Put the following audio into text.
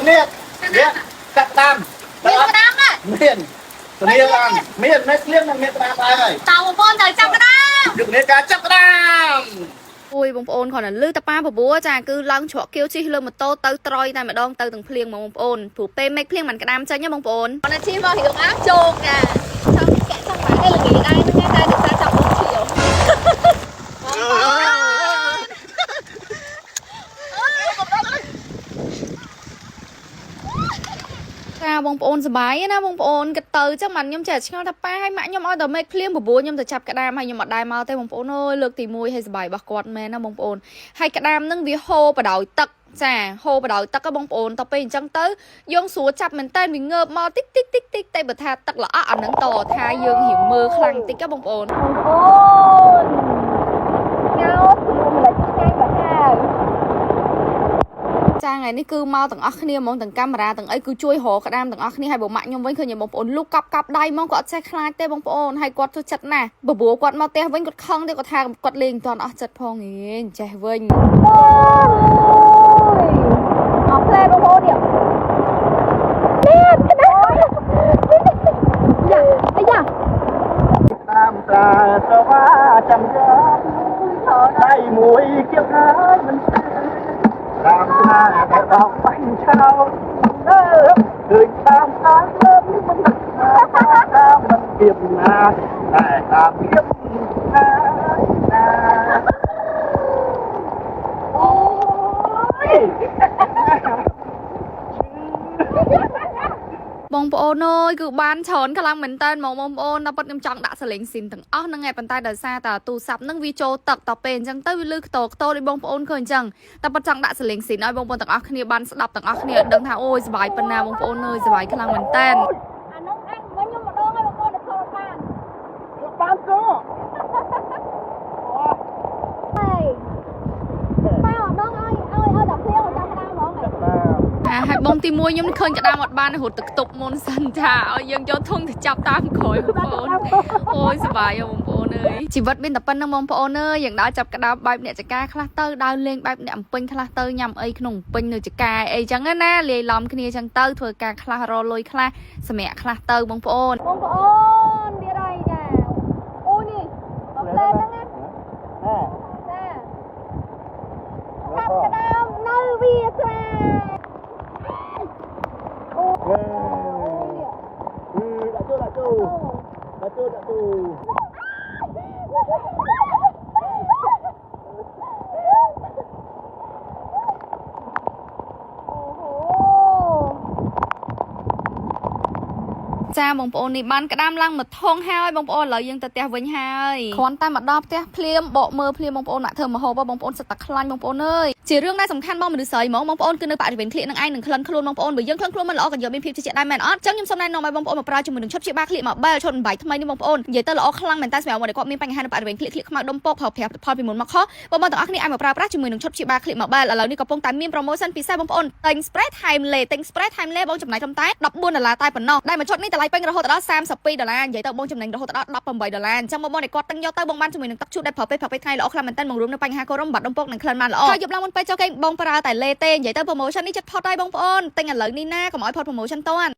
miền cắt đam miền miền mấy liếc là miền đam ai rồi tàu con trời chăm cái đó đừng nên cá chắc đam អូយបងប្អូនគាត់តែលឺតាប៉ាបបួចាគឺឡើងច្រកគៀវជិះលើម៉ូតូទៅត្រយតែម្ដងទៅទាំងភ្លៀងបងប្អូនព្រោះពេលមេឃភ្លៀងមិនក្តាមចេញណាបងប្អូន con này chim vào hiểu ác trộm nè trong kẻ trong máy đây là nghỉ đây nó nghe đây được ra chọc 4 triệu ចាបងប្អូនសប្បាយណាបងប្អូនក៏ទៅចឹងមិនខ្ញុំចេះឆ្ងល់ថាប៉ាឲ្យម៉ាក់ខ្ញុំឲ្យតែមេឃភ្លៀងបបួខ្ញុំទៅចាប់ក្តាមហើយខ្ញុំអត់ដែរមកទេបងប្អូនអើយលើកទី1ឲ្យសប្បាយរបស់គាត់មែនណាបងប្អូនហើយក្តាមនឹងវាហូរបដោយទឹកចាហូរបដោយទឹកបងប្អូនតទៅពេលអញ្ចឹងទៅយើងស្រួលចាប់មែនតើវាងើបមកតិចតិចតិចតិចតែបើថាទឹកល្អអាហ្នឹងតថាយើងរៀងមើលខ្លាំងតិចបងប្អូនញ៉ៅខ្លួនម្លេចឆ្ងាយបាត់ហើយចាថ្ងៃនេះគឺមកទាំងអស់គ្នាហ្មងទាំងកាមេរ៉ាទាំងអីគឺជួយរកក្តាមទាំងអស់គ្នាហើយបើម៉ាក់ខ្ញុំវិញឃើញបងប្អូនលូកកាប់ដៃហ្មងគាត់អត់ចេះខ្លាចទេបងប្អូនហើយគាត់ចូលចិត្តណាស់បបួគាត់មកផ្ទះវិញគាត់ខឹងទេគាត់ថាគាត់លេងមិនទាន់អស់ចិត្តផងហេចេះវិញអត់ផ្លែបងប្អូននេះនេះក្តាមយ៉ាអាយ៉ា តាមតាសវ៉ាចាំចាំដៃមួយគៀបហើយមិនតាមតាតែដកបាញ់ឆោអើឃើញតាមតាលើមិនតាមមិនគៀបណាតែតាមគៀបណាអូយ បងប្អូនអើយគឺបានច្រើនខ្លាំងមែនតើបងប្អូនដល់ប៉ិតខ្ញុំចង់ដាក់សលេងស៊ីនទាំងអស់ហ្នឹងឯងប៉ុន្តែដោយសារតែទូរស័ព្ទហ្នឹងវាចូលទឹកតពេលអញ្ចឹងទៅវាលឺខ្ទរដូចបងប្អូនឃើញអញ្ចឹងតែប៉ិតចង់ដាក់សលេងស៊ីនឲ្យបងប្អូនទាំងអស់គ្នាបានស្ដាប់ទាំងអស់គ្នាដឹងថាអូយសប្បាយប៉ុណ្ណាបងប្អូនអើយសប្បាយខ្លាំងមែនតើ អានោះអញវិញខ្ញុំម្ដងឲ្យបងប្អូនទៅចូលបាន បានទៅ ហើយបើម្ដងឲ្យដល់ភ្លៀងឲ្យចាប់ក្តាមហ្មង ហើយបងទី1ខ្ញុំឃើញក្តាមអត់បានរត់ទឹកទុកមុនសិនថាឲ្យយើងយកធុងទៅចាប់តាមក្រោយបងប្អូនអូយសប្បាយបងប្អូនអើយជីវិតមានតែប៉ុណ្្នឹងបងប្អូនអើយយើងដើរចាប់ក្តាមបែបអ្នកចកាខ្លះទៅដើរលេងបែបអ្នកអំពេញខ្លះទៅញ៉ាំអីក្នុងអំពេញនៅចកាអីចឹងណាលាយឡំគ្នាចឹងទៅធ្វើការខ្លះរលុយខ្លះសម្រាប់ខ្លះទៅបងប្អូន បងប្អូនវារៃចាអូនេះដល់ផ្លែហ្នឹងណាចាចាប់ក្តាមនៅវាស្រា ដាក់ចូល ចាបងប្អូននេះបានក្តាមឡើងមកថងហើយបងប្អូនឥឡូវយើងទៅផ្ទះវិញហើយគ្រាន់តែមកដល់ផ្ទះភ្លាមបកមើលភ្លាមបងប្អូនដាក់ធ្វើមហូបបងប្អូនសិតតែខ្លាញ់បងប្អូនអើយជារឿងដែលសំខាន់បងមនុស្សស្រីហ្មងបងប្អូនគឺនៅបរិវេណក្លៀកនឹងឯងនឹងក្លិនខ្លួនបងប្អូនបើយើងក្លិនខ្លួនមិនល្អក៏យកមានភាពជឿជាក់ដែរមែនអត់ចឹងខ្ញុំសូមណែនាំឲ្យបងប្អូនមកប្រើជាមួយនឹងឈុតព្យាបាលក្លៀកមកបែលឈុតបំបីថ្មីនេះបងប្អូននិយាយទៅល្អខ្លាំងមែនតើសម្រាប់គាត់មានបញ្ហានៅបរិវេណក្លៀកខ្មៅដុំពកផលផលពីមុនមកខុសបងប្អូនទាំងអស់គ្នាអាចមកប្រើប្រាស់ជាមួយនឹងឈុតព្យាបាលក្លៀកមកបែលឥឡូវនេះកំពុងតែមាន promotion ពិសេសបងប្អូនទិញ spray time le ទិញ spray time le បងចំណាយត្រឹមតែ$14តែប៉ុណ្ណោះដែលមួយឈុតនេះតម្លៃពេញរហូតដល់$32និយាយទៅបងចំណេញរហូតដល់$18អញ្ចឹងបងប្អូនគាត់ទិញយកទៅបងបានជាមួយនឹងទឹកជូតដែលប្រើពេលថ្ងៃល្អខ្លាំងមែនតើបង្រួមនៅបញ្ហាកូរ៉ុំបាត់ដុំពកនិងក្លិនបានល្អហើយយប់ឡើងមុនពេលចូលគេងបងប្រើតែលេទេនិយាយទៅ promotion នេះចិត្តផុតហើយបងប្អូនទិញឥឡូវនេះណាកុំឲ្យផុត promotion តន់